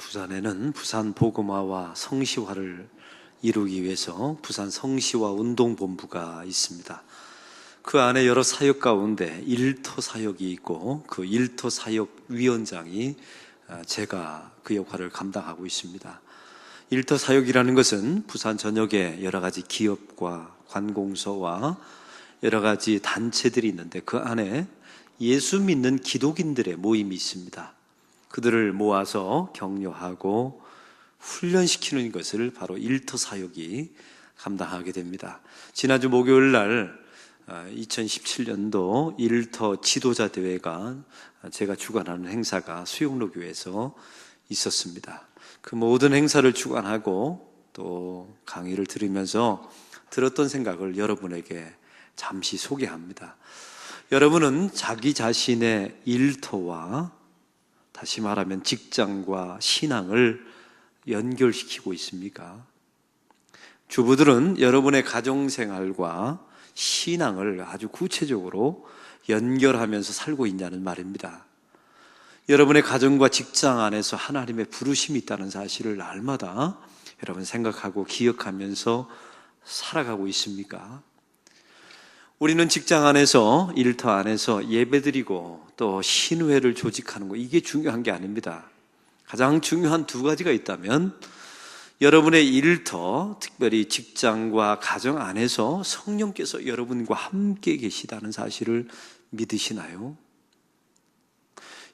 부산에는 부산 복음화와 성시화를 이루기 위해서 부산 성시화 운동본부가 있습니다. 그 안에 여러 사역 가운데 일터 사역이 있고 그 일터 사역 위원장이 제가 그 역할을 감당하고 있습니다. 일터 사역이라는 것은 부산 전역에 여러 가지 기업과 관공서와 여러 가지 단체들이 있는데 그 안에 예수 믿는 기독인들의 모임이 있습니다. 그들을 모아서 격려하고 훈련시키는 것을 바로 일터 사역이 감당하게 됩니다. 지난주 목요일 날 2017년도 일터 지도자 대회가 제가 주관하는 행사가 수영로교에서 있었습니다. 그 모든 행사를 주관하고 또 강의를 들으면서 들었던 생각을 여러분에게 잠시 소개합니다. 여러분은 자기 자신의 일터와 다시 말하면 직장과 신앙을 연결시키고 있습니까? 주부들은 여러분의 가정생활과 신앙을 아주 구체적으로 연결하면서 살고 있냐는 말입니다. 여러분의 가정과 직장 안에서 하나님의 부르심이 있다는 사실을 날마다 여러분 생각하고 기억하면서 살아가고 있습니까? 우리는 직장 안에서, 일터 안에서 예배드리고 또 신회를 조직하는 거, 이게 중요한 게 아닙니다. 가장 중요한 두 가지가 있다면 여러분의 일터, 특별히 직장과 가정 안에서 성령께서 여러분과 함께 계시다는 사실을 믿으시나요?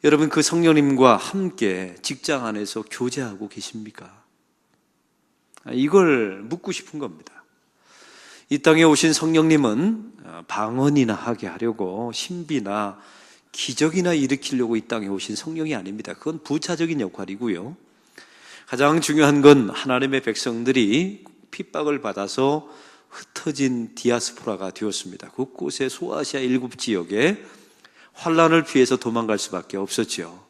여러분 그 성령님과 함께 직장 안에서 교제하고 계십니까? 이걸 묻고 싶은 겁니다. 이 땅에 오신 성령님은 방언이나 하게 하려고 신비나 기적이나 일으키려고 이 땅에 오신 성령이 아닙니다. 그건 부차적인 역할이고요. 가장 중요한 건 하나님의 백성들이 핍박을 받아서 흩어진 디아스포라가 되었습니다. 곳곳에 소아시아 7지역에 환란을 피해서 도망갈 수밖에 없었죠.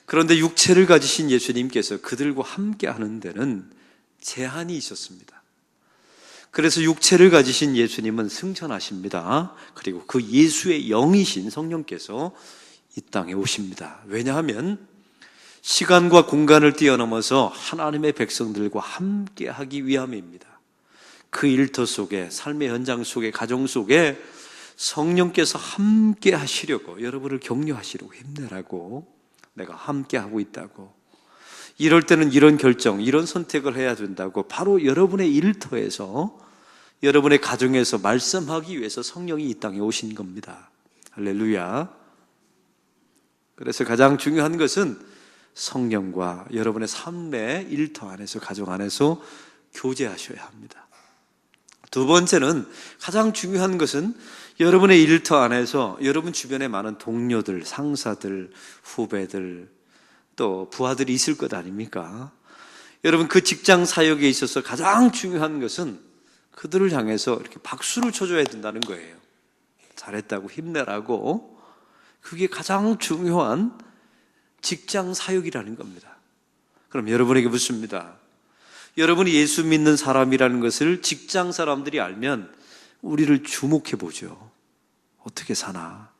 그런데 육체를 가지신 예수님께서 그들과 함께 하는 데는 제한이 있었습니다. 그래서 육체를 가지신 예수님은 승천하십니다. 그리고 그 예수의 영이신 성령께서 이 땅에 오십니다. 왜냐하면 시간과 공간을 뛰어넘어서 하나님의 백성들과 함께 하기 위함입니다. 그 일터 속에, 삶의 현장 속에, 가정 속에 성령께서 함께 하시려고, 여러분을 격려하시려고, 힘내라고, 내가 함께 하고 있다고, 이럴 때는 이런 결정, 이런 선택을 해야 된다고 바로 여러분의 일터에서, 여러분의 가정에서 말씀하기 위해서 성령이 이 땅에 오신 겁니다. 할렐루야. 그래서 가장 중요한 것은 성령과 여러분의 삶의 일터 안에서, 가정 안에서 교제하셔야 합니다. 두 번째는, 가장 중요한 것은 여러분의 일터 안에서 여러분 주변에 많은 동료들, 상사들, 후배들, 또 부하들이 있을 것 아닙니까? 여러분 그 직장 사역에 있어서 가장 중요한 것은 그들을 향해서 이렇게 박수를 쳐줘야 된다는 거예요. 잘했다고, 힘내라고. 그게 가장 중요한 직장 사역이라는 겁니다. 그럼 여러분에게 묻습니다. 여러분이 예수 믿는 사람이라는 것을 직장 사람들이 알면 우리를 주목해 보죠. 어떻게 사나?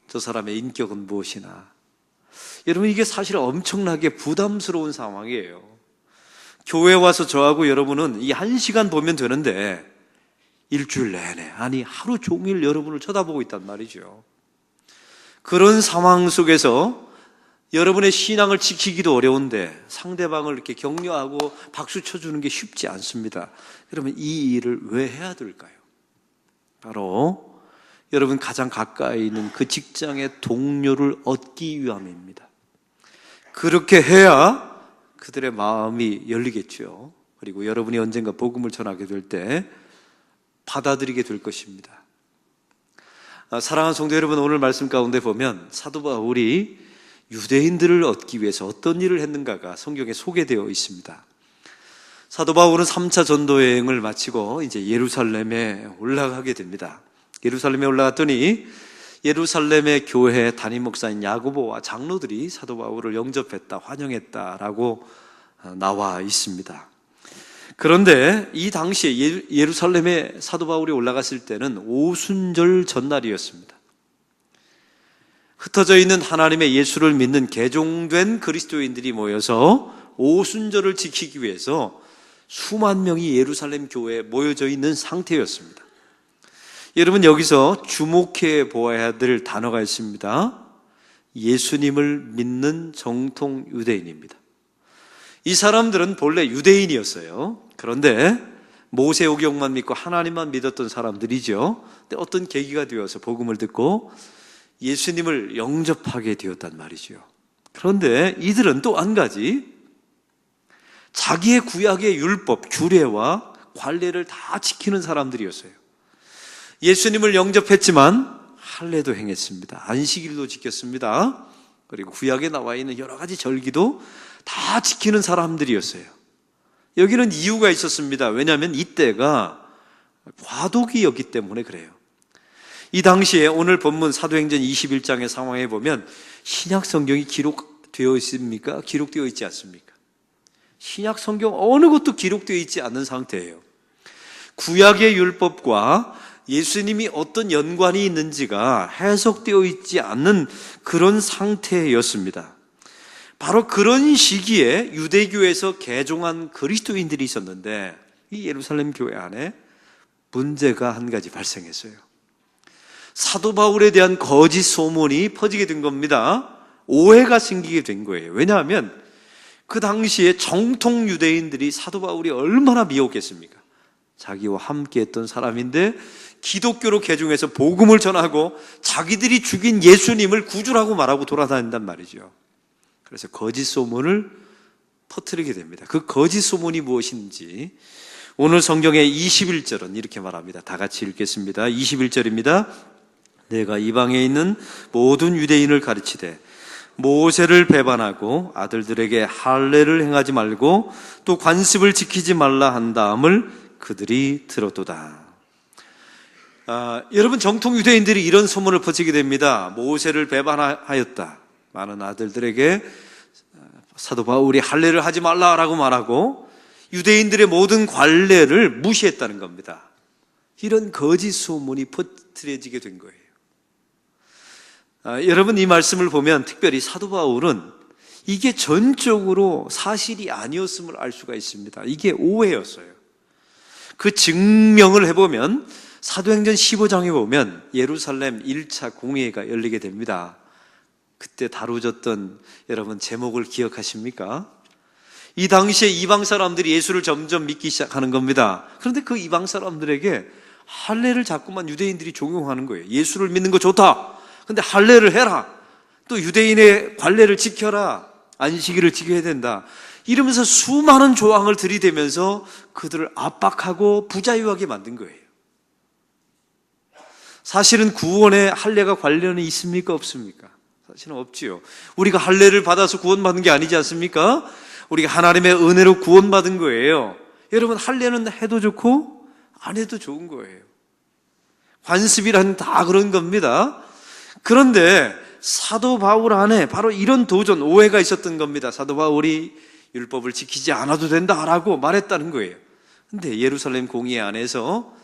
저 사람의 인격은 무엇이나? 여러분 이게 사실 엄청나게 부담스러운 상황이에요. 교회 와서 저하고 여러분은 이 1시간 보면 되는데 일주일 내내, 아니 하루 종일 여러분을 쳐다보고 있단 말이죠. 그런 상황 속에서 여러분의 신앙을 지키기도 어려운데 상대방을 이렇게 격려하고 박수 쳐주는 게 쉽지 않습니다. 그러면 이 일을 왜 해야 될까요? 바로 여러분 가장 가까이 있는 그 직장의 동료를 얻기 위함입니다. 그렇게 해야 그들의 마음이 열리겠죠. 그리고 여러분이 언젠가 복음을 전하게 될 때 받아들이게 될 것입니다. 사랑하는 성도 여러분, 오늘 말씀 가운데 보면 사도 바울이 유대인들을 얻기 위해서 어떤 일을 했는가가 성경에 소개되어 있습니다. 사도 바울은 3차 전도 여행을 마치고 이제 예루살렘에 올라가게 됩니다. 예루살렘에 올라갔더니 예루살렘의 교회 담임 목사인 야고보와 장로들이 사도 바울을 영접했다, 환영했다라고 나와 있습니다. 그런데 이 당시에 예루살렘에 사도 바울이 올라갔을 때는 오순절 전날이었습니다. 흩어져 있는 하나님의 예수를 믿는 개종된 그리스도인들이 모여서 오순절을 지키기 위해서 수만 명이 예루살렘 교회에 모여져 있는 상태였습니다. 여러분, 여기서 주목해 보아야 될 단어가 있습니다. 예수님을 믿는 정통 유대인입니다. 이 사람들은 본래 유대인이었어요. 그런데 모세오경만 믿고 하나님만 믿었던 사람들이죠. 근데 어떤 계기가 되어서 복음을 듣고 예수님을 영접하게 되었단 말이죠. 그런데 이들은 또 한 가지, 자기의 구약의 율법, 규례와 관례를 다 지키는 사람들이었어요. 예수님을 영접했지만 할례도 행했습니다. 안식일도 지켰습니다. 그리고 구약에 나와 있는 여러 가지 절기도 다 지키는 사람들이었어요. 여기는 이유가 있었습니다. 왜냐하면 이때가 과도기였기 때문에 그래요. 이 당시에 오늘 본문 사도행전 21장의 상황에 보면 신약 성경이 기록되어 있습니까? 기록되어 있지 않습니까? 신약 성경 어느 것도 기록되어 있지 않는 상태예요. 구약의 율법과 예수님이 어떤 연관이 있는지가 해석되어 있지 않는 그런 상태였습니다. 바로 그런 시기에 유대교에서 개종한 그리스도인들이 있었는데 이 예루살렘 교회 안에 문제가 한 가지 발생했어요. 사도 바울에 대한 거짓 소문이 퍼지게 된 겁니다. 오해가 생기게 된 거예요. 왜냐하면 그 당시에 정통 유대인들이 사도 바울이 얼마나 미혹했습니까? 자기와 함께 했던 사람인데 기독교로 개종해서 복음을 전하고 자기들이 죽인 예수님을 구주라고 말하고 돌아다닌단 말이죠. 그래서 거짓 소문을 퍼뜨리게 됩니다. 그 거짓 소문이 무엇인지 오늘 성경의 21절은 이렇게 말합니다. 다 같이 읽겠습니다. 21절입니다. 내가 이방에 있는 모든 유대인을 가르치되 모세를 배반하고 아들들에게 할례를 행하지 말고 또 관습을 지키지 말라 한다음을 그들이 들었도다. 여러분, 정통 유대인들이 이런 소문을 퍼뜨리게 됩니다. 모세를 배반하였다. 많은 아들들에게 사도 바울이 할례를 하지 말라라고 말하고 유대인들의 모든 관례를 무시했다는 겁니다. 이런 거짓 소문이 퍼뜨려지게 된 거예요. 여러분, 이 말씀을 보면 특별히 사도 바울은 이게 전적으로 사실이 아니었음을 알 수가 있습니다. 이게 오해였어요. 그 증명을 해보면 사도행전 15장에 보면 예루살렘 1차 공회가 열리게 됩니다. 그때 다루졌던 여러분 제목을 기억하십니까? 이 당시에 이방 사람들이 예수를 점점 믿기 시작하는 겁니다. 그런데 그 이방 사람들에게 할례를 자꾸만 유대인들이 종용하는 거예요. 예수를 믿는 거 좋다. 근데 할례를 해라. 또 유대인의 관례를 지켜라. 안식일을 지켜야 된다. 이러면서 수많은 조항을 들이대면서 그들을 압박하고 부자유하게 만든 거예요. 사실은 구원에 할례가 관련이 있습니까? 없습니까? 사실은 없지요. 우리가 할례를 받아서 구원받은 게 아니지 않습니까? 우리가 하나님의 은혜로 구원받은 거예요. 여러분, 할례는 해도 좋고 안 해도 좋은 거예요. 관습이란 다 그런 겁니다. 그런데 사도 바울 안에 바로 이런 도전, 오해가 있었던 겁니다. 사도 바울이 율법을 지키지 않아도 된다라고 말했다는 거예요. 근데 예루살렘 공회 안에서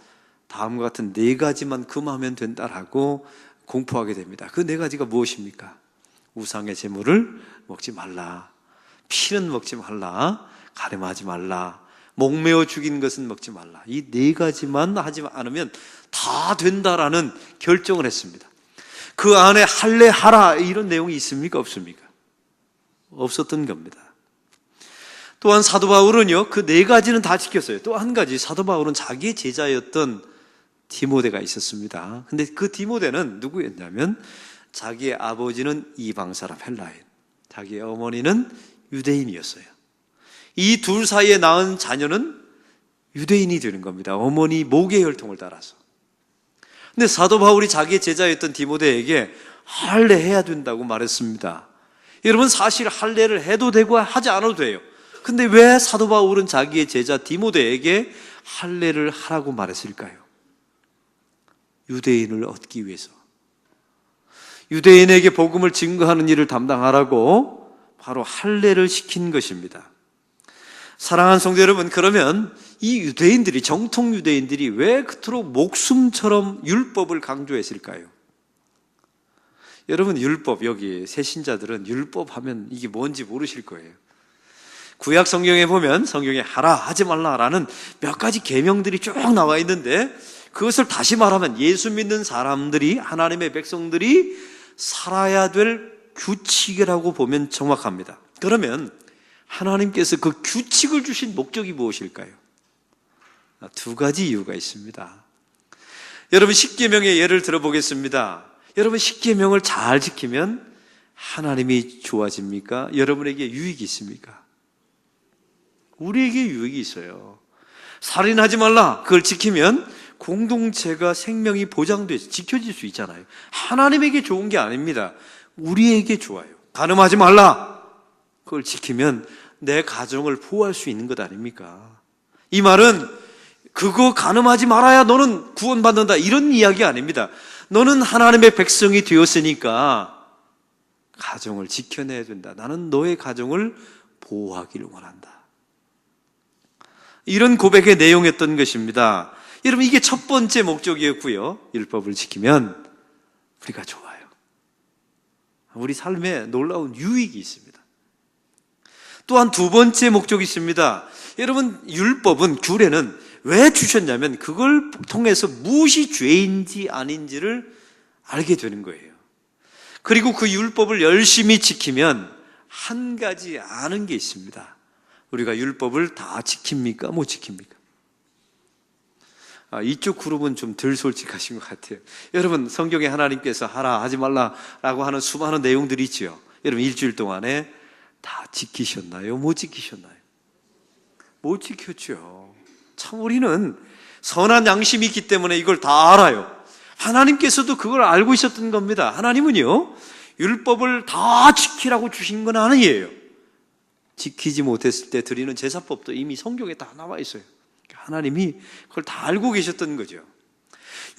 다음과 같은 4가지만 금하면 된다라고 공포하게 됩니다. 그 4가지가 무엇입니까? 우상의 제물을 먹지 말라, 피는 먹지 말라, 가늠하지 말라, 목매어 죽인 것은 먹지 말라. 이 4가지만 하지 않으면 다 된다라는 결정을 했습니다. 그 안에 할례하라 이런 내용이 있습니까? 없습니까? 없었던 겁니다. 또한 사도 바울은요, 그 4가지는 다 지켰어요. 또 한 가지, 사도 바울은 자기의 제자였던 디모데가 있었습니다. 근데 그 디모데는 누구였냐면 자기의 아버지는 이방 사람 헬라인, 자기의 어머니는 유대인이었어요. 이 둘 사이에 낳은 자녀는 유대인이 되는 겁니다. 어머니 목의 혈통을 따라서. 근데 사도 바울이 자기의 제자였던 디모데에게 할례해야 된다고 말했습니다. 여러분, 사실 할례를 해도 되고 하지 않아도 돼요. 근데 왜 사도 바울은 자기의 제자 디모데에게 할례를 하라고 말했을까요? 유대인을 얻기 위해서, 유대인에게 복음을 증거하는 일을 담당하라고 바로 할례를 시킨 것입니다. 사랑하는 성도 여러분, 그러면 이 유대인들이, 정통 유대인들이 왜 그토록 목숨처럼 율법을 강조했을까요? 여러분 율법, 여기 새신자들은 율법 하면 이게 뭔지 모르실 거예요. 구약 성경에 보면 성경에 하라 하지 말라라는 몇 가지 계명들이 쭉 나와 있는데, 그것을 다시 말하면 예수 믿는 사람들이, 하나님의 백성들이 살아야 될 규칙이라고 보면 정확합니다. 그러면 하나님께서 그 규칙을 주신 목적이 무엇일까요? 두 가지 이유가 있습니다. 여러분 십계명의 예를 들어보겠습니다. 여러분 십계명을 잘 지키면 하나님이 좋아집니까? 여러분에게 유익이 있습니까? 우리에게 유익이 있어요. 살인하지 말라, 그걸 지키면 공동체가 생명이 보장돼서 지켜질 수 있잖아요. 하나님에게 좋은 게 아닙니다. 우리에게 좋아요. 간음하지 말라, 그걸 지키면 내 가정을 보호할 수 있는 것 아닙니까? 이 말은 그거 간음하지 말아야 너는 구원받는다, 이런 이야기 아닙니다. 너는 하나님의 백성이 되었으니까 가정을 지켜내야 된다. 나는 너의 가정을 보호하기를 원한다. 이런 고백의 내용이었던 것입니다. 여러분 이게 첫 번째 목적이었고요. 율법을 지키면 우리가 좋아요. 우리 삶에 놀라운 유익이 있습니다. 또한 두 번째 목적이 있습니다. 여러분 율법은, 규례는 왜 주셨냐면 그걸 통해서 무엇이 죄인지 아닌지를 알게 되는 거예요. 그리고 그 율법을 열심히 지키면 한 가지 아는 게 있습니다. 우리가 율법을 다 지킵니까? 못 지킵니까? 이쪽 그룹은 좀 덜 솔직하신 것 같아요. 여러분 성경에 하나님께서 하라 하지 말라라고 하는 수많은 내용들이 있죠. 여러분 일주일 동안에 다 지키셨나요? 못 지키셨나요? 못 지켰죠. 참 우리는 선한 양심이 있기 때문에 이걸 다 알아요. 하나님께서도 그걸 알고 있었던 겁니다. 하나님은요 율법을 다 지키라고 주신 건 아니에요. 지키지 못했을 때 드리는 제사법도 이미 성경에 다 나와 있어요. 하나님이 그걸 다 알고 계셨던 거죠.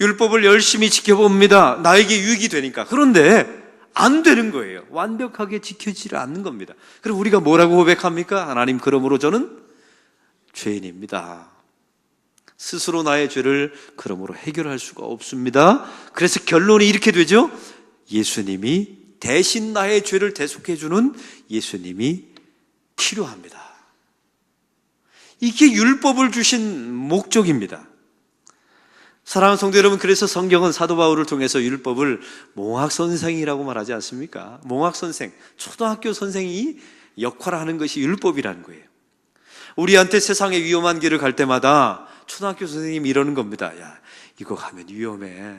율법을 열심히 지켜봅니다. 나에게 유익이 되니까. 그런데 안 되는 거예요. 완벽하게 지켜지지 않는 겁니다. 그럼 우리가 뭐라고 고백합니까? 하나님, 그러므로 저는 죄인입니다. 스스로 나의 죄를 그러므로 해결할 수가 없습니다. 그래서 결론이 이렇게 되죠. 예수님이 대신 나의 죄를 대속해 주는 예수님이 필요합니다. 이게 율법을 주신 목적입니다. 사랑하는 성도 여러분, 그래서 성경은 사도 바울을 통해서 율법을 몽학선생이라고 말하지 않습니까? 몽학선생, 초등학교 선생이 역할을 하는 것이 율법이라는 거예요. 우리한테 세상의 위험한 길을 갈 때마다 초등학교 선생님이 이러는 겁니다. 야, 이거 가면 위험해.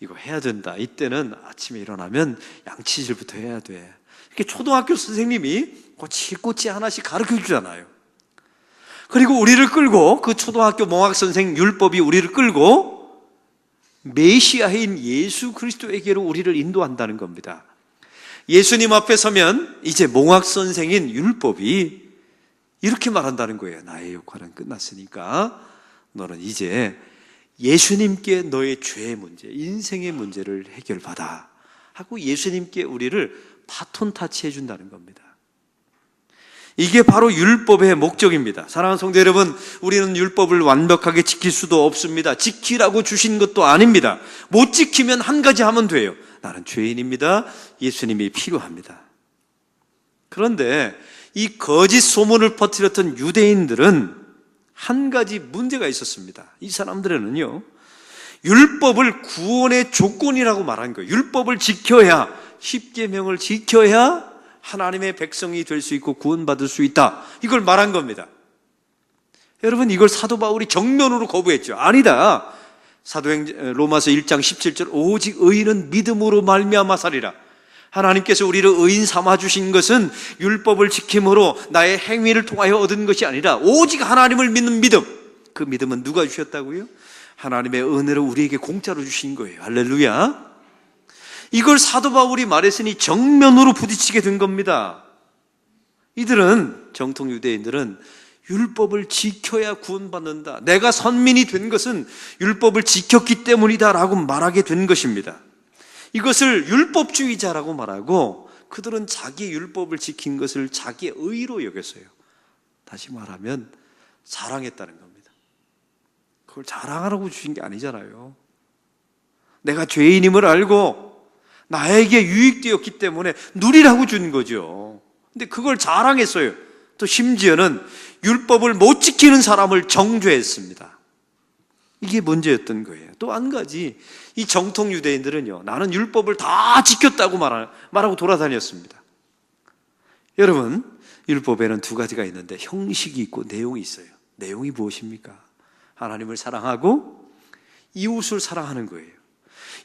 이거 해야 된다. 이때는 아침에 일어나면 양치질부터 해야 돼. 이렇게 초등학교 선생님이 꼬치꼬치 하나씩 가르쳐 주잖아요. 그리고 우리를 끌고, 그 초등학교 몽학선생 율법이 우리를 끌고 메시아인 예수 그리스도에게로 우리를 인도한다는 겁니다. 예수님 앞에 서면 이제 몽학선생인 율법이 이렇게 말한다는 거예요. 나의 역할은 끝났으니까 너는 이제 예수님께 너의 죄의 문제, 인생의 문제를 해결받아 하고 예수님께 우리를 바톤 타치해 준다는 겁니다. 이게 바로 율법의 목적입니다. 사랑하는 성도 여러분, 우리는 율법을 완벽하게 지킬 수도 없습니다. 지키라고 주신 것도 아닙니다. 못 지키면 한 가지 하면 돼요. 나는 죄인입니다. 예수님이 필요합니다. 그런데 이 거짓 소문을 퍼뜨렸던 유대인들은 한 가지 문제가 있었습니다. 이 사람들은요, 율법을 구원의 조건이라고 말한 거예요. 율법을 지켜야, 십계명을 지켜야 하나님의 백성이 될 수 있고 구원받을 수 있다, 이걸 말한 겁니다. 여러분, 이걸 사도 바울이 정면으로 거부했죠. 아니다. 로마서 1장 17절, 오직 의인은 믿음으로 말미암아 살리라. 하나님께서 우리를 의인 삼아 주신 것은 율법을 지킴으로 나의 행위를 통하여 얻은 것이 아니라 오직 하나님을 믿는 믿음. 그 믿음은 누가 주셨다고요? 하나님의 은혜로 우리에게 공짜로 주신 거예요. 할렐루야. 이걸 사도 바울이 말했으니 정면으로 부딪히게 된 겁니다. 이들은, 정통 유대인들은 율법을 지켜야 구원받는다, 내가 선민이 된 것은 율법을 지켰기 때문이다 라고 말하게 된 것입니다. 이것을 율법주의자라고 말하고, 그들은 자기 율법을 지킨 것을 자기의 의로 여겼어요. 다시 말하면 자랑했다는 겁니다. 그걸 자랑하라고 주신 게 아니잖아요. 내가 죄인임을 알고 나에게 유익되었기 때문에 누리라고 준 거죠. 근데 그걸 자랑했어요. 또 심지어는 율법을 못 지키는 사람을 정죄했습니다. 이게 문제였던 거예요. 또 한 가지, 이 정통 유대인들은요, 나는 율법을 다 지켰다고 말하고 돌아다녔습니다. 여러분, 율법에는 두 가지가 있는데 형식이 있고 내용이 있어요. 내용이 무엇입니까? 하나님을 사랑하고 이웃을 사랑하는 거예요.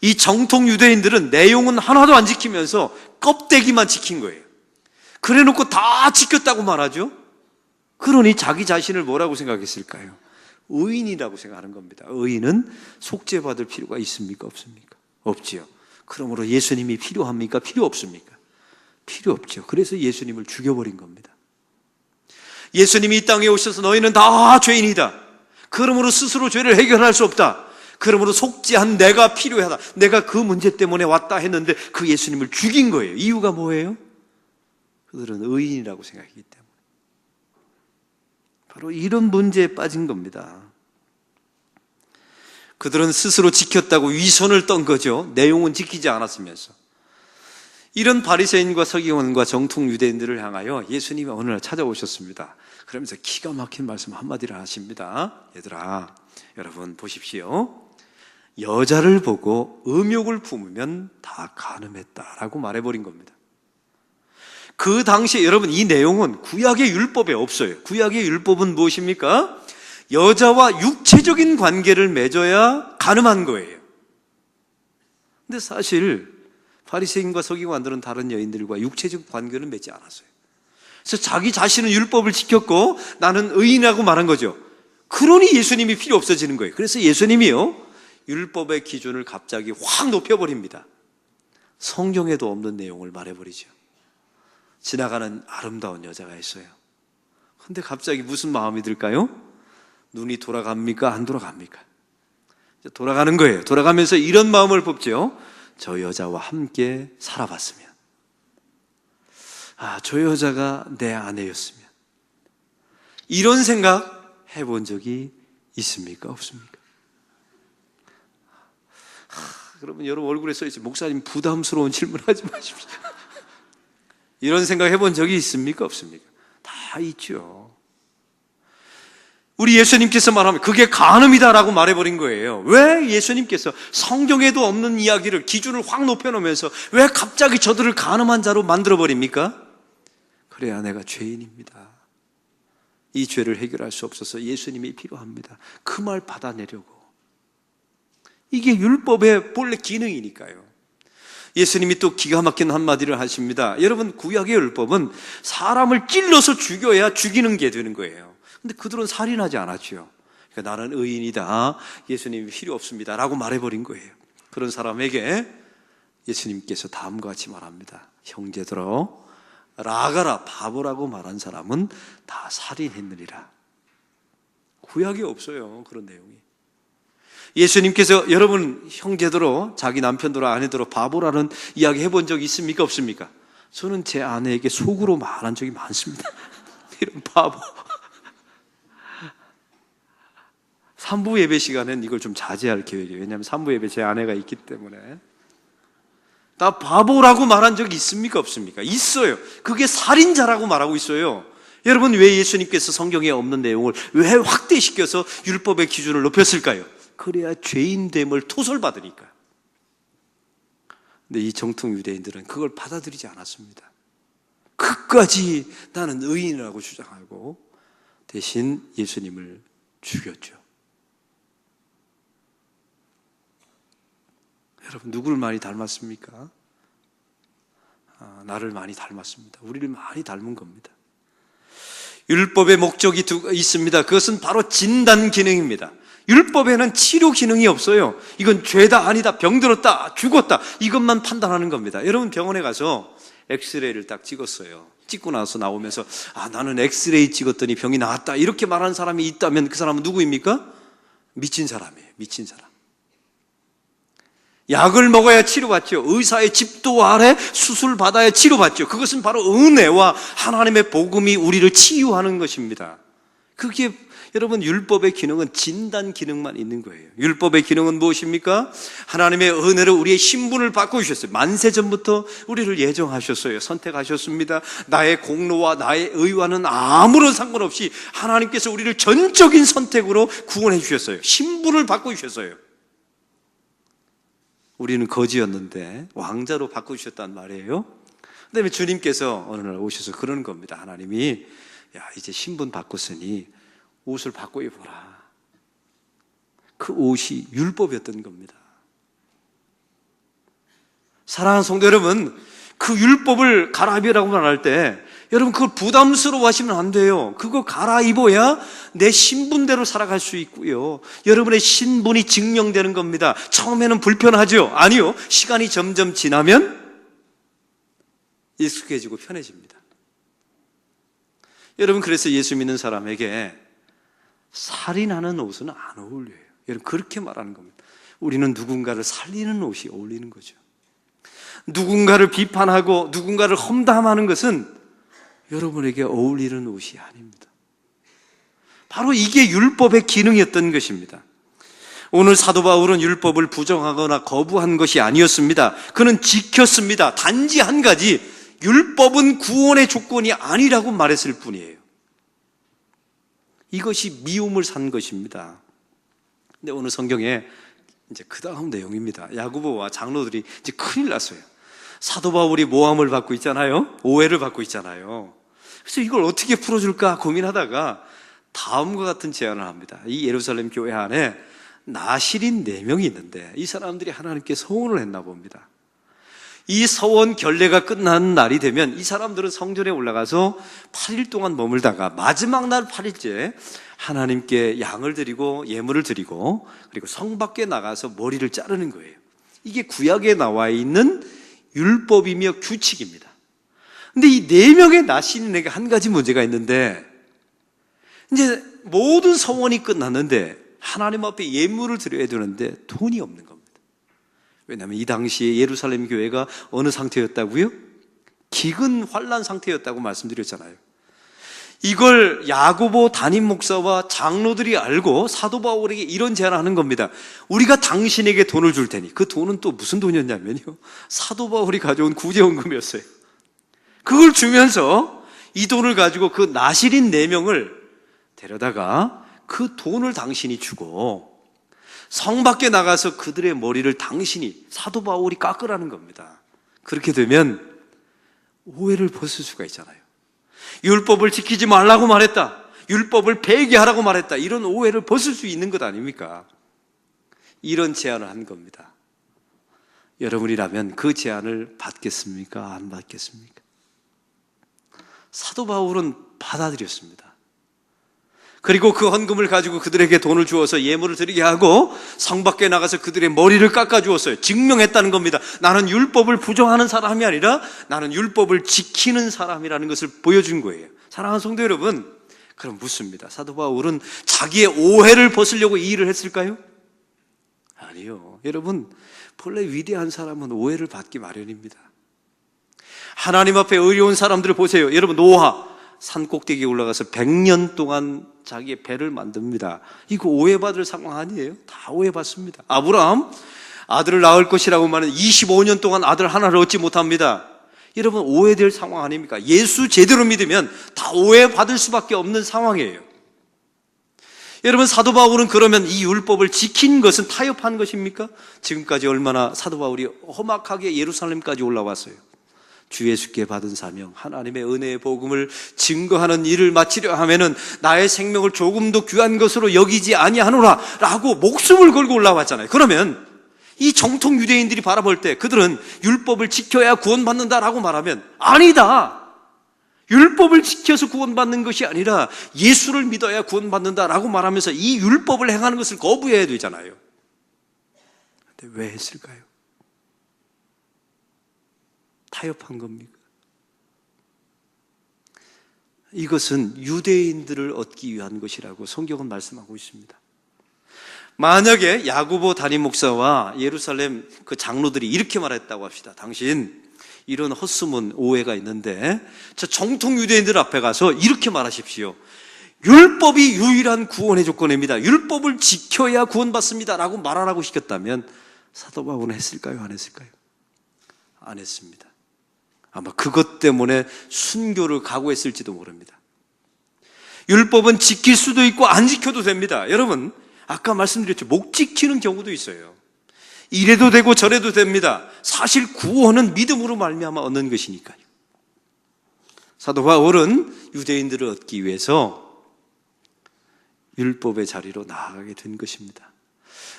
이 정통 유대인들은 내용은 하나도 안 지키면서 껍데기만 지킨 거예요. 그래 놓고 다 지켰다고 말하죠. 그러니 자기 자신을 뭐라고 생각했을까요? 의인이라고 생각하는 겁니다. 의인은 속죄받을 필요가 있습니까? 없습니까? 없지요. 그러므로 예수님이 필요합니까? 필요 없습니까? 필요 없죠. 그래서 예수님을 죽여버린 겁니다. 예수님이 이 땅에 오셔서 너희는 다 죄인이다. 그러므로 스스로 죄를 해결할 수 없다. 그러므로 속죄한 내가 필요하다. 내가 그 문제 때문에 왔다 했는데 그 예수님을 죽인 거예요. 이유가 뭐예요? 그들은 의인이라고 생각하기 때문에. 바로 이런 문제에 빠진 겁니다. 그들은 스스로 지켰다고 위선을 떤 거죠. 내용은 지키지 않았으면서. 이런 바리새인과 서기관과 정통 유대인들을 향하여 예수님이 어느 날 찾아오셨습니다. 그러면서 기가 막힌 말씀 한마디를 하십니다. 얘들아, 여러분 보십시오. 여자를 보고 음욕을 품으면 다 간음했다라고 말해버린 겁니다. 그 당시에 여러분, 이 내용은 구약의 율법에 없어요. 구약의 율법은 무엇입니까? 여자와 육체적인 관계를 맺어야 간음한 거예요. 근데 사실 바리새인과 서기관들은 다른 여인들과 육체적 관계를 맺지 않았어요. 그래서 자기 자신은 율법을 지켰고 나는 의인이라고 말한 거죠. 그러니 예수님이 필요 없어지는 거예요. 그래서 예수님이요, 율법의 기준을 갑자기 확 높여버립니다. 성경에도 없는 내용을 말해버리죠. 지나가는 아름다운 여자가 있어요. 근데 갑자기 무슨 마음이 들까요? 눈이 돌아갑니까? 안 돌아갑니까? 돌아가는 거예요. 돌아가면서 이런 마음을 뽑죠. 저 여자와 함께 살아봤으면, 저 여자가 내 아내였으면. 이런 생각 해본 적이 있습니까? 없습니까? 그러면 여러분 얼굴에 써있어요. 목사님 부담스러운 질문하지 마십시오. 이런 생각 해본 적이 있습니까? 없습니까? 다 있죠. 우리 예수님께서 말하면 그게 간음이다라고 말해버린 거예요. 왜 예수님께서 성경에도 없는 이야기를, 기준을 확 높여놓으면서 왜 갑자기 저들을 간음한 자로 만들어버립니까? 그래야 내가 죄인입니다. 이 죄를 해결할 수 없어서 예수님이 필요합니다. 그 말 받아내려고. 이게 율법의 본래 기능이니까요. 예수님이 또 기가 막힌 한마디를 하십니다. 여러분, 구약의 율법은 사람을 찔러서 죽여야 죽이는 게 되는 거예요. 근데 그들은 살인하지 않았죠. 그러니까 나는 의인이다, 예수님이 필요 없습니다 라고 말해버린 거예요. 그런 사람에게 예수님께서 다음과 같이 말합니다. 형제들아, 라가라, 바보라고 말한 사람은 다 살인했느니라. 구약에 없어요, 그런 내용이. 예수님께서 여러분 형제들어, 자기 남편들어, 아내들어 바보라는 이야기 해본 적 있습니까? 없습니까? 저는 제 아내에게 속으로 말한 적이 많습니다. 이런 바보. 3부 예배 시간엔 이걸 좀 자제할 계획이에요. 왜냐하면 3부 예배 제 아내가 있기 때문에. 나 바보라고 말한 적이 있습니까? 없습니까? 있어요. 그게 살인자라고 말하고 있어요. 여러분, 왜 예수님께서 성경에 없는 내용을 왜 확대시켜서 율법의 기준을 높였을까요? 그래야 죄인됨을 토설받으니까. 근데 이 정통 유대인들은 그걸 받아들이지 않았습니다. 끝까지 나는 의인이라고 주장하고 대신 예수님을 죽였죠. 여러분, 누구를 많이 닮았습니까? 나를 많이 닮았습니다. 우리를 많이 닮은 겁니다. 율법의 목적이 있습니다. 그것은 바로 진단 기능입니다. 율법에는 치료 기능이 없어요. 이건 죄다 아니다, 병들었다, 죽었다, 이것만 판단하는 겁니다. 여러분, 병원에 가서 엑스레이를 딱 찍었어요. 찍고 나서 나오면서 나는 엑스레이 찍었더니 병이 나았다, 이렇게 말하는 사람이 있다면 그 사람은 누구입니까? 미친 사람이에요. 미친 사람. 약을 먹어야 치료받죠. 의사의 집도 아래 수술 받아야 치료받죠. 그것은 바로 은혜와 하나님의 복음이 우리를 치유하는 것입니다. 그게 여러분, 율법의 기능은 진단 기능만 있는 거예요. 율법의 기능은 무엇입니까? 하나님의 은혜로 우리의 신분을 바꿔주셨어요. 만세 전부터 우리를 예정하셨어요. 선택하셨습니다. 나의 공로와 나의 의와는 아무런 상관없이 하나님께서 우리를 전적인 선택으로 구원해 주셨어요. 신분을 바꿔주셨어요. 우리는 거지였는데 왕자로 바꿔주셨단 말이에요. 그다음에 주님께서 어느 날 오셔서 그러는 겁니다. 하나님이, 야, 이제 신분 바꿨으니 옷을 바꿔 입어라. 그 옷이 율법이었던 겁니다. 사랑하는 성도 여러분, 그 율법을 갈아입으라고 말할 때 여러분, 그걸 부담스러워 하시면 안 돼요. 그거 갈아입어야 내 신분대로 살아갈 수 있고요. 여러분의 신분이 증명되는 겁니다. 처음에는 불편하죠? 아니요. 시간이 점점 지나면 익숙해지고 편해집니다. 여러분, 그래서 예수 믿는 사람에게 살인하는 옷은 안 어울려요. 여러분, 그렇게 말하는 겁니다. 우리는 누군가를 살리는 옷이 어울리는 거죠. 누군가를 비판하고 누군가를 험담하는 것은 여러분에게 어울리는 옷이 아닙니다. 바로 이게 율법의 기능이었던 것입니다. 오늘 사도 바울은 율법을 부정하거나 거부한 것이 아니었습니다. 그는 지켰습니다. 단지 한 가지, 율법은 구원의 조건이 아니라고 말했을 뿐이에요. 이것이 미움을 산 것입니다. 근데 오늘 성경에 이제 그 다음 내용입니다. 야고보와 장로들이 이제 큰일 났어요. 사도 바울이 모함을 받고 있잖아요. 오해를 받고 있잖아요. 그래서 이걸 어떻게 풀어줄까 고민하다가 다음과 같은 제안을 합니다. 이 예루살렘 교회 안에 나실인 4명이 있는데 이 사람들이 하나님께 서원을 했나 봅니다. 이 서원 결례가 끝나는 날이 되면 이 사람들은 성전에 올라가서 8일 동안 머물다가 마지막 날 8일째 하나님께 양을 드리고 예물을 드리고 그리고 성 밖에 나가서 머리를 자르는 거예요. 이게 구약에 나와 있는 율법이며 규칙입니다. 근데 이 4명의 나신인에게 한 가지 문제가 있는데, 이제 모든 서원이 끝났는데 하나님 앞에 예물을 드려야 되는데 돈이 없는 겁니다. 왜냐하면 이 당시에 예루살렘 교회가 어느 상태였다고요? 기근 환난 상태였다고 말씀드렸잖아요. 이걸 야고보 담임 목사와 장로들이 알고 사도 바울에게 이런 제안을 하는 겁니다. 우리가 당신에게 돈을 줄 테니, 그 돈은 또 무슨 돈이었냐면요, 사도 바울이 가져온 구제원금이었어요. 그걸 주면서 이 돈을 가지고 그 나실인 4명을 데려다가 그 돈을 당신이 주고 성 밖에 나가서 그들의 머리를 당신이, 사도 바울이 깎으라는 겁니다. 그렇게 되면 오해를 벗을 수가 있잖아요. 율법을 지키지 말라고 말했다, 율법을 폐기하라고 말했다, 이런 오해를 벗을 수 있는 것 아닙니까? 이런 제안을 한 겁니다. 여러분이라면 그 제안을 받겠습니까? 안 받겠습니까? 사도 바울은 받아들였습니다. 그리고 그 헌금을 가지고 그들에게 돈을 주어서 예물을 드리게 하고 성 밖에 나가서 그들의 머리를 깎아주었어요. 증명했다는 겁니다. 나는 율법을 부정하는 사람이 아니라 나는 율법을 지키는 사람이라는 것을 보여준 거예요. 사랑하는 성도 여러분, 그럼 묻습니다. 사도 바울은 자기의 오해를 벗으려고 이 일을 했을까요? 아니요. 여러분, 본래 위대한 사람은 오해를 받기 마련입니다. 하나님 앞에 의로운 사람들을 보세요. 여러분, 노아 산 꼭대기에 올라가서 100년 동안 자기의 배를 만듭니다. 이거 오해받을 상황 아니에요? 다 오해받습니다. 아브라함 아들을 낳을 것이라고 말하는 25년 동안 아들 하나를 얻지 못합니다. 여러분, 오해될 상황 아닙니까? 예수 제대로 믿으면 다 오해받을 수밖에 없는 상황이에요. 여러분, 사도 바울은 그러면 이 율법을 지킨 것은 타협한 것입니까? 지금까지 얼마나 사도 바울이 험악하게 예루살렘까지 올라왔어요. 주 예수께 받은 사명, 하나님의 은혜의 복음을 증거하는 일을 마치려 하면은 나의 생명을 조금도 귀한 것으로 여기지 아니하노라 라고 목숨을 걸고 올라왔잖아요. 그러면 이 정통 유대인들이 바라볼 때 그들은 율법을 지켜야 구원받는다라고 말하면 아니다, 율법을 지켜서 구원받는 것이 아니라 예수를 믿어야 구원받는다라고 말하면서 이 율법을 행하는 것을 거부해야 되잖아요. 근데 왜 했을까요? 타협한 겁니까? 이것은 유대인들을 얻기 위한 것이라고 성경은 말씀하고 있습니다. 만약에 야고보 담임 목사와 예루살렘 그 장로들이 이렇게 말했다고 합시다. 당신 이런 헛소문 오해가 있는데 저 정통 유대인들 앞에 가서 이렇게 말하십시오. 율법이 유일한 구원의 조건입니다. 율법을 지켜야 구원받습니다 라고 말하라고 시켰다면 사도 바울은 했을까요? 안 했을까요? 안 했습니다. 아마 그것 때문에 순교를 각오했을지도 모릅니다. 율법은 지킬 수도 있고 안 지켜도 됩니다. 여러분, 아까 말씀드렸죠. 못 지키는 경우도 있어요. 이래도 되고 저래도 됩니다. 사실 구원은 믿음으로 말미암아 얻는 것이니까요. 사도 바울은 유대인들을 얻기 위해서 율법의 자리로 나아가게 된 것입니다.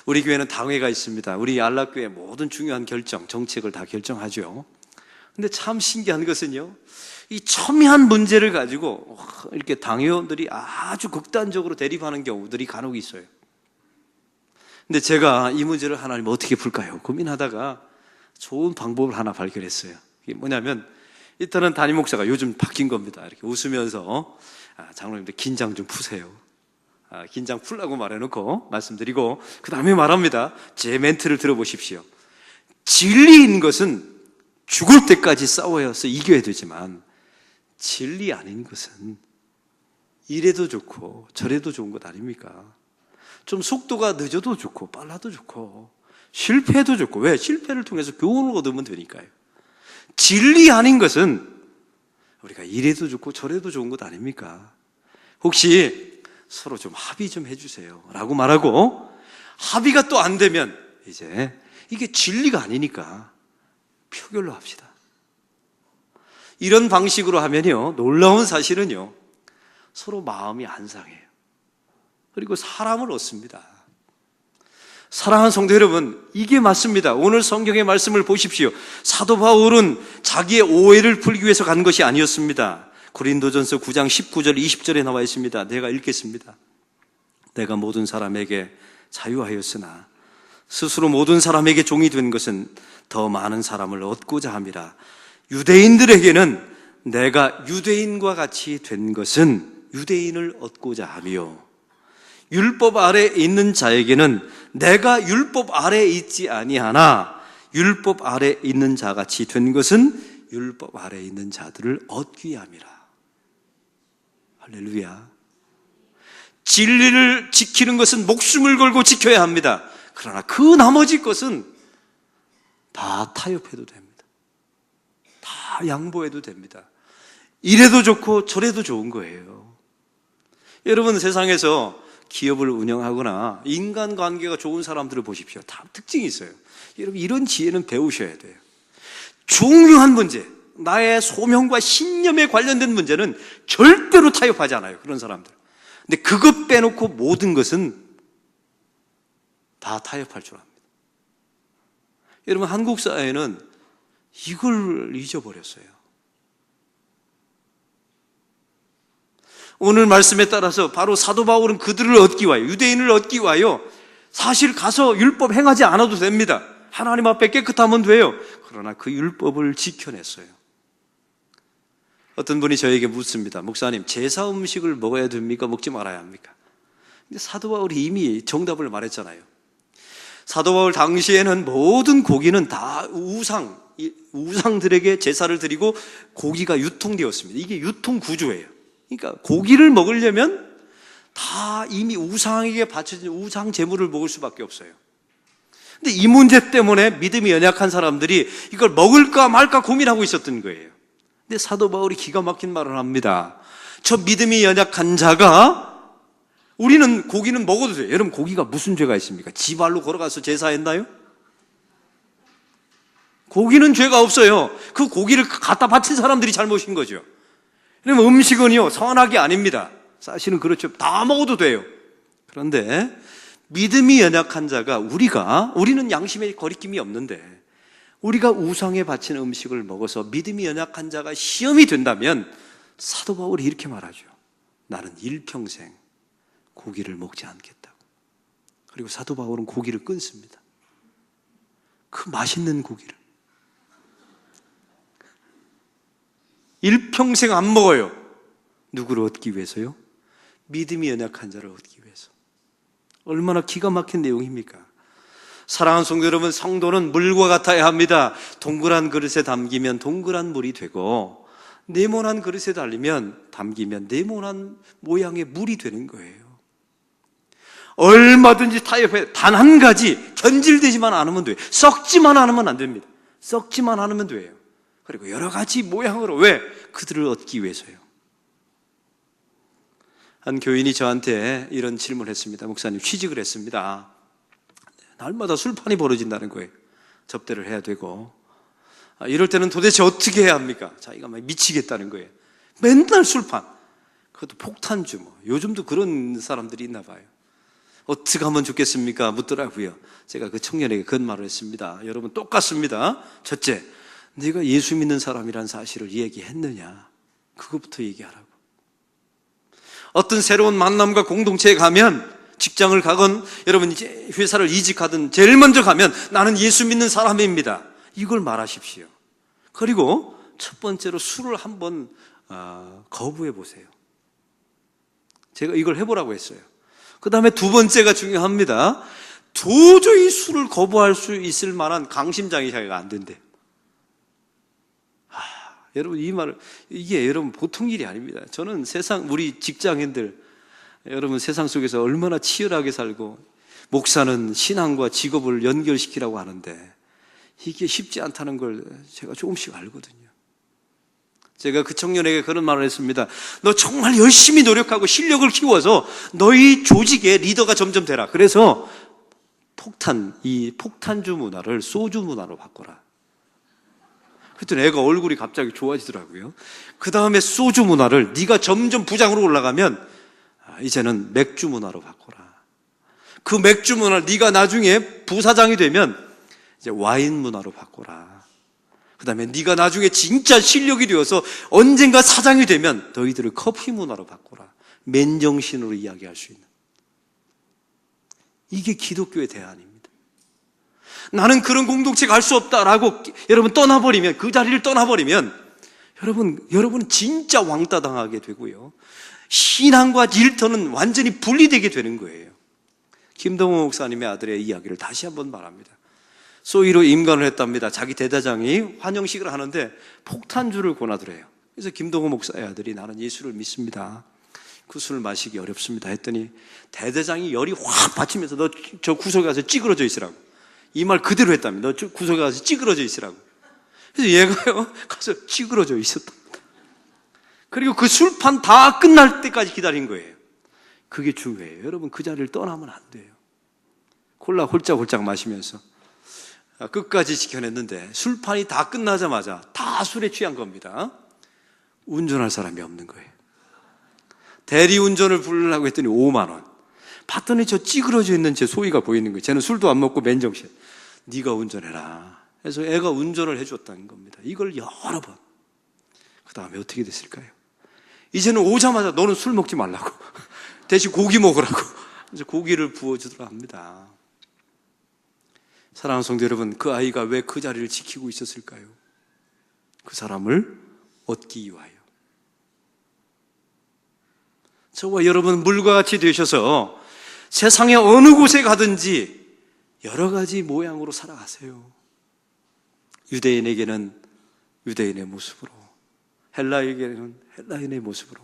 우리 교회는 당회가 있습니다. 우리 안락교회 모든 중요한 결정, 정책을 다 결정하죠. 근데 참 신기한 것은요, 이 첨예한 문제를 가지고 이렇게 당회원들이 아주 극단적으로 대립하는 경우들이 간혹 있어요. 근데 제가 이 문제를 하나님 어떻게 풀까요? 고민하다가 좋은 방법을 하나 발견했어요. 이게 뭐냐면, 일단은 담임 목사가 요즘 바뀐 겁니다. 이렇게 웃으면서 장로님들 긴장 좀 푸세요. 긴장 풀라고 말해놓고 말씀드리고 그 다음에 말합니다. 제 멘트를 들어보십시오. 진리인 것은 죽을 때까지 싸워서 이겨야 되지만 진리 아닌 것은 이래도 좋고 저래도 좋은 것 아닙니까? 좀 속도가 늦어도 좋고 빨라도 좋고 실패해도 좋고, 왜? 실패를 통해서 교훈을 얻으면 되니까요. 진리 아닌 것은 우리가 이래도 좋고 저래도 좋은 것 아닙니까? 혹시 서로 좀 합의 좀 해주세요 라고 말하고, 합의가 또 안 되면 이제 이게 진리가 아니니까 표결로 합시다. 이런 방식으로 하면요, 놀라운 사실은요, 서로 마음이 안 상해요. 그리고 사람을 얻습니다. 사랑하는 성도 여러분, 이게 맞습니다. 오늘 성경의 말씀을 보십시오. 사도 바울은 자기의 오해를 풀기 위해서 간 것이 아니었습니다. 고린도전서 9장 19절 20절에 나와 있습니다. 내가 읽겠습니다. 내가 모든 사람에게 자유하였으나 스스로 모든 사람에게 종이 된 것은 더 많은 사람을 얻고자 함이라. 유대인들에게는 내가 유대인과 같이 된 것은 유대인을 얻고자 하며, 율법 아래 있는 자에게는 내가 율법 아래 있지 아니하나 율법 아래 있는 자같이 된 것은 율법 아래 있는 자들을 얻기 함이라. 할렐루야. 진리를 지키는 것은 목숨을 걸고 지켜야 합니다. 그러나 그 나머지 것은 다 타협해도 됩니다. 다 양보해도 됩니다. 이래도 좋고 저래도 좋은 거예요. 여러분, 세상에서 기업을 운영하거나 인간관계가 좋은 사람들을 보십시오. 다 특징이 있어요. 여러분, 이런 지혜는 배우셔야 돼요. 중요한 문제, 나의 소명과 신념에 관련된 문제는 절대로 타협하지 않아요. 그런 사람들. 근데 그것 빼놓고 모든 것은 다 타협할 줄 압니다. 여러분, 한국 사회는 이걸 잊어버렸어요. 오늘 말씀에 따라서 바로 사도 바울은 그들을 얻기 위하여, 유대인을 얻기 위하여 사실 가서 율법 행하지 않아도 됩니다. 하나님 앞에 깨끗하면 돼요. 그러나 그 율법을 지켜냈어요. 어떤 분이 저에게 묻습니다. 목사님, 제사 음식을 먹어야 됩니까? 먹지 말아야 합니까? 근데 사도 바울이 이미 정답을 말했잖아요. 사도 바울 당시에는 모든 고기는 다 우상들에게 제사를 드리고 고기가 유통되었습니다. 이게 유통 구조예요. 그러니까 고기를 먹으려면 다 이미 우상에게 바쳐진 우상 제물을 먹을 수밖에 없어요. 근데 이 문제 때문에 믿음이 연약한 사람들이 이걸 먹을까 말까 고민하고 있었던 거예요. 근데 사도 바울이 기가 막힌 말을 합니다. 저 믿음이 연약한 자가, 우리는 고기는 먹어도 돼요. 여러분, 고기가 무슨 죄가 있습니까? 지 발로 걸어가서 제사했나요? 고기는 죄가 없어요. 그 고기를 갖다 바친 사람들이 잘못인 거죠. 그러면 음식은요, 선악이 아닙니다. 사실은 그렇죠. 다 먹어도 돼요. 그런데 믿음이 연약한 자가, 우리는 양심에 거리낌이 없는데 우리가 우상에 바친 음식을 먹어서 믿음이 연약한 자가 시험이 된다면 사도 바울이 이렇게 말하죠. 나는 일평생 고기를 먹지 않겠다고. 그리고 사도 바울은 고기를 끊습니다. 그 맛있는 고기를 일평생 안 먹어요. 누구를 얻기 위해서요? 믿음이 연약한 자를 얻기 위해서. 얼마나 기가 막힌 내용입니까? 사랑하는 성도 여러분, 성도는 물과 같아야 합니다. 동그란 그릇에 담기면 동그란 물이 되고 네모난 그릇에 담기면 네모난 모양의 물이 되는 거예요. 얼마든지 타협해 단 한 가지 변질되지만 않으면 돼요. 썩지만 않으면 안 됩니다. 썩지만 않으면 돼요. 그리고 여러 가지 모양으로. 왜? 그들을 얻기 위해서요. 한 교인이 저한테 이런 질문을 했습니다. 목사님, 취직을 했습니다. 날마다 술판이 벌어진다는 거예요. 접대를 해야 되고. 이럴 때는 도대체 어떻게 해야 합니까? 자기가 막 미치겠다는 거예요. 맨날 술판. 그것도 폭탄주 뭐. 요즘도 그런 사람들이 있나 봐요. 어떻게 하면 좋겠습니까? 묻더라고요. 제가 그 청년에게 그런 말을 했습니다. 여러분 똑같습니다. 첫째, 네가 예수 믿는 사람이란 사실을 얘기했느냐? 그것부터 얘기하라고. 어떤 새로운 만남과 공동체에 가면, 직장을 가건 여러분 이제 회사를 이직하든 제일 먼저 가면 나는 예수 믿는 사람입니다. 이걸 말하십시오. 그리고 첫 번째로 술을 한번 거부해 보세요. 제가 이걸 해보라고 했어요. 그 다음에 두 번째가 중요합니다. 도저히 술을 거부할 수 있을 만한 강심장이 자기가 안 된대요. 여러분 이게 여러분 보통 일이 아닙니다. 저는 우리 직장인들 여러분 세상 속에서 얼마나 치열하게 살고 목사는 신앙과 직업을 연결시키라고 하는데 이게 쉽지 않다는 걸 제가 조금씩 알거든요. 제가 그 청년에게 그런 말을 했습니다. 너 정말 열심히 노력하고 실력을 키워서 너희 조직의 리더가 점점 되라. 그래서 이 폭탄주 문화를 소주 문화로 바꿔라. 그랬더니 애가 얼굴이 갑자기 좋아지더라고요. 그 다음에 소주 문화를 네가 점점 부장으로 올라가면 이제는 맥주 문화로 바꿔라. 그 맥주 문화를 네가 나중에 부사장이 되면 이제 와인 문화로 바꿔라. 그 다음에 네가 나중에 진짜 실력이 되어서 언젠가 사장이 되면 너희들을 커피 문화로 바꿔라. 맨정신으로 이야기할 수 있는. 이게 기독교의 대안입니다. 나는 그런 공동체 갈 수 없다라고 여러분 떠나버리면, 그 자리를 떠나버리면 여러분은 진짜 왕따 당하게 되고요. 신앙과 일터는 완전히 분리되게 되는 거예요. 김동호 목사님의 아들의 이야기를 다시 한번 말합니다. 소위로 임관을 했답니다. 자기 대대장이 환영식을 하는데 폭탄주를 권하더래요. 그래서 김동호 목사의 아들이 나는 예수를 믿습니다. 그 술을 마시기 어렵습니다 했더니 대대장이 열이 확 받치면서 너 저 구석에 가서 찌그러져 있으라고. 이 말 그대로 했답니다. 너 구석에 가서 찌그러져 있으라고. 그래서 얘가요 가서 찌그러져 있었답니다. 그리고 그 술판 다 끝날 때까지 기다린 거예요. 그게 중요해요. 여러분 그 자리를 떠나면 안 돼요. 콜라 홀짝홀짝 마시면서 끝까지 지켜냈는데 술판이 다 끝나자마자 다 술에 취한 겁니다. 운전할 사람이 없는 거예요. 대리운전을 부르려고 했더니 5만 원. 봤더니 저 찌그러져 있는 제 소희가 보이는 거예요. 쟤는 술도 안 먹고 맨정신. 네가 운전해라. 그래서 애가 운전을 해줬다는 겁니다. 이걸 여러 번. 그 다음에 어떻게 됐을까요? 이제는 오자마자 너는 술 먹지 말라고. 대신 고기 먹으라고. 그래서 고기를 부어주더라 합니다. 사랑하는 성도 여러분, 그 아이가 왜 그 자리를 지키고 있었을까요? 그 사람을 얻기 위하여. 저와 여러분 물과 같이 되셔서 세상의 어느 곳에 가든지 여러 가지 모양으로 살아가세요. 유대인에게는 유대인의 모습으로, 헬라에게는 헬라인의 모습으로,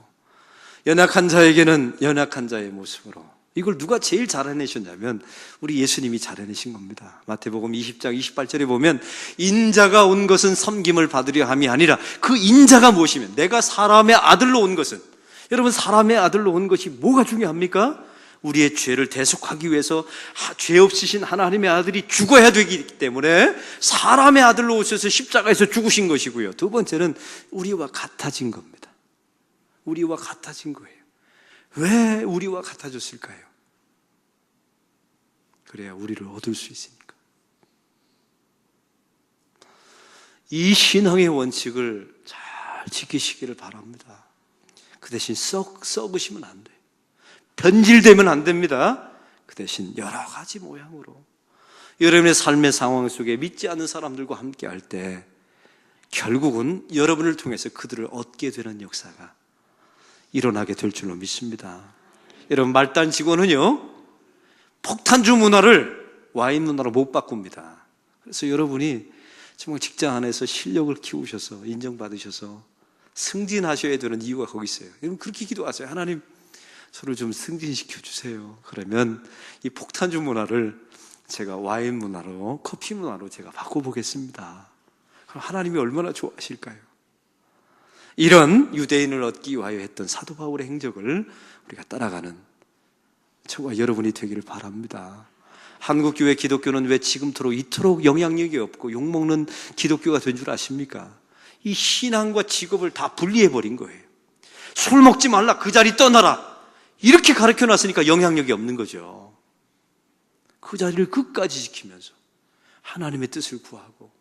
연약한 자에게는 연약한 자의 모습으로. 이걸 누가 제일 잘 해내셨냐면 우리 예수님이 잘 해내신 겁니다. 마태복음 20장 28절에 보면 인자가 온 것은 섬김을 받으려 함이 아니라, 그 인자가 무엇이면 내가 사람의 아들로 온 것은, 여러분 사람의 아들로 온 것이 뭐가 중요합니까? 우리의 죄를 대속하기 위해서 죄 없으신 하나님의 아들이 죽어야 되기 때문에 사람의 아들로 오셔서 십자가에서 죽으신 것이고요. 두 번째는 우리와 같아진 겁니다. 우리와 같아진 거예요. 왜 우리와 같아졌을까요? 그래야 우리를 얻을 수 있으니까. 이 신앙의 원칙을 잘 지키시기를 바랍니다. 그 대신 썩으시면 안 돼요. 변질되면 안 됩니다. 그 대신 여러 가지 모양으로 여러분의 삶의 상황 속에 믿지 않는 사람들과 함께 할 때 결국은 여러분을 통해서 그들을 얻게 되는 역사가 일어나게 될 줄로 믿습니다. 여러분 말단 직원은요 폭탄주 문화를 와인 문화로 못 바꿉니다. 그래서 여러분이 정말 직장 안에서 실력을 키우셔서 인정받으셔서 승진하셔야 되는 이유가 거기 있어요. 여러분 그렇게 기도하세요. 하나님, 저를 좀 승진시켜 주세요. 그러면 이 폭탄주 문화를 제가 와인 문화로, 커피 문화로 제가 바꿔보겠습니다. 그럼 하나님이 얼마나 좋아하실까요? 이런 유대인을 얻기 위하여 했던 사도 바울의 행적을 우리가 따라가는 저와 여러분이 되기를 바랍니다. 한국교회 기독교는 왜 지금토록 이토록 영향력이 없고 욕먹는 기독교가 된 줄 아십니까? 이 신앙과 직업을 다 분리해버린 거예요. 술 먹지 말라, 그 자리 떠나라, 이렇게 가르쳐놨으니까 영향력이 없는 거죠. 그 자리를 끝까지 지키면서 하나님의 뜻을 구하고,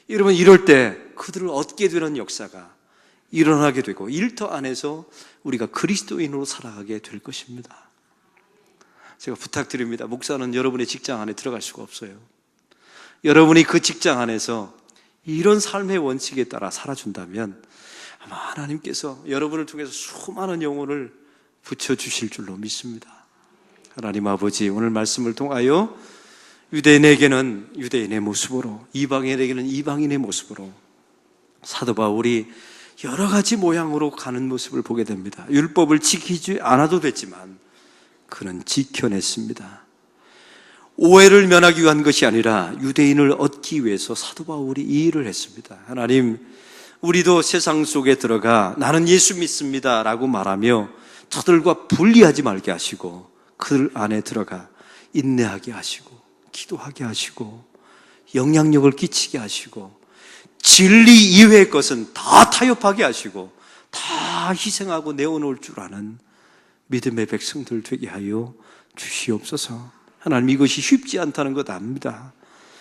여러분 이럴 때 그들을 얻게 되는 역사가 일어나게 되고 일터 안에서 우리가 그리스도인으로 살아가게 될 것입니다. 제가 부탁드립니다. 목사는 여러분의 직장 안에 들어갈 수가 없어요. 여러분이 그 직장 안에서 이런 삶의 원칙에 따라 살아준다면 아마 하나님께서 여러분을 통해서 수많은 영혼을 붙여주실 줄로 믿습니다. 하나님 아버지, 오늘 말씀을 통하여 유대인에게는 유대인의 모습으로, 이방인에게는 이방인의 모습으로 사도 바울이 여러 가지 모양으로 가는 모습을 보게 됩니다. 율법을 지키지 않아도 됐지만 그는 지켜냈습니다. 오해를 면하기 위한 것이 아니라 유대인을 얻기 위해서 사도 바울이 이 일을 했습니다. 하나님, 우리도 세상 속에 들어가 나는 예수 믿습니다 라고 말하며 저들과 분리하지 말게 하시고 그들 안에 들어가 인내하게 하시고 기도하게 하시고 영향력을 끼치게 하시고 진리 이외의 것은 다 타협하게 하시고 다 희생하고 내어놓을 줄 아는 믿음의 백성들 되게 하여 주시옵소서. 하나님, 이것이 쉽지 않다는 것 압니다.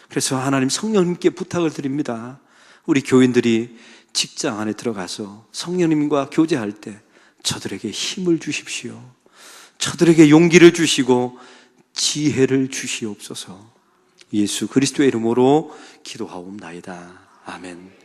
그래서 하나님, 성령님께 부탁을 드립니다. 우리 교인들이 직장 안에 들어가서 성령님과 교제할 때 저들에게 힘을 주십시오. 저들에게 용기를 주시고 지혜를 주시옵소서. 예수 그리스도의 이름으로 기도하옵나이다. 아멘.